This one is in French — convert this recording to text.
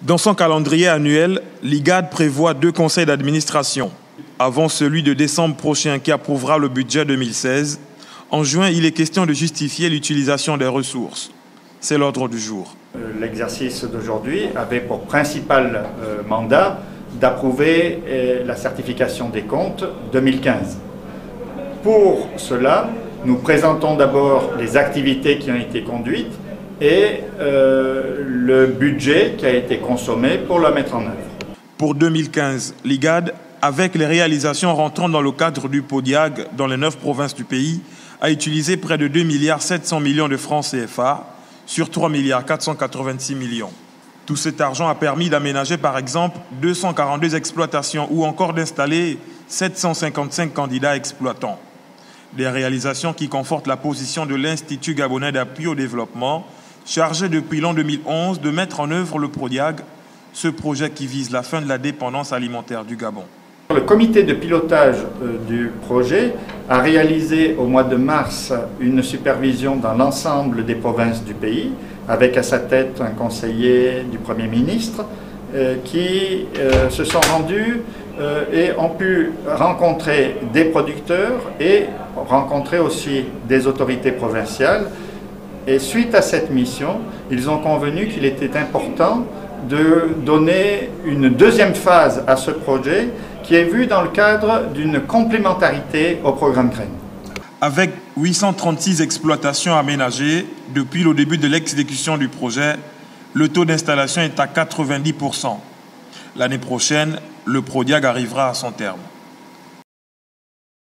Dans son calendrier annuel, l'IGAD prévoit 2 conseils d'administration, avant celui de décembre prochain qui approuvera le budget 2016. En juin, il est question de justifier l'utilisation des ressources. C'est l'ordre du jour. L'exercice d'aujourd'hui avait pour principal mandat d'approuver la certification des comptes 2015. Pour cela, nous présentons d'abord les activités qui ont été conduites et le budget qui a été consommé pour la mettre en œuvre. Pour 2015, l'IGAD, avec les réalisations rentrant dans le cadre du PODIAG dans les 9 provinces du pays, a utilisé près de 2,7 milliards de francs CFA sur 3,486 milliards. Tout cet argent a permis d'aménager par exemple 242 exploitations ou encore d'installer 755 candidats exploitants. Des réalisations qui confortent la position de l'Institut gabonais d'appui au développement, chargé depuis l'an 2011 de mettre en œuvre le PODIAG, ce projet qui vise la fin de la dépendance alimentaire du Gabon. Le comité de pilotage du projet a réalisé au mois de mars une supervision dans l'ensemble des provinces du pays, avec à sa tête un conseiller du Premier ministre qui se sont rendus et ont pu rencontrer des producteurs et rencontrer aussi des autorités provinciales. Et suite à cette mission, ils ont convenu qu'il était important de donner une deuxième phase à ce projet qui est vu dans le cadre d'une complémentarité au programme Graines. Avec 836 exploitations aménagées depuis le début de l'exécution du projet, le taux d'installation est à 90%. L'année prochaine, le PODIAG arrivera à son terme.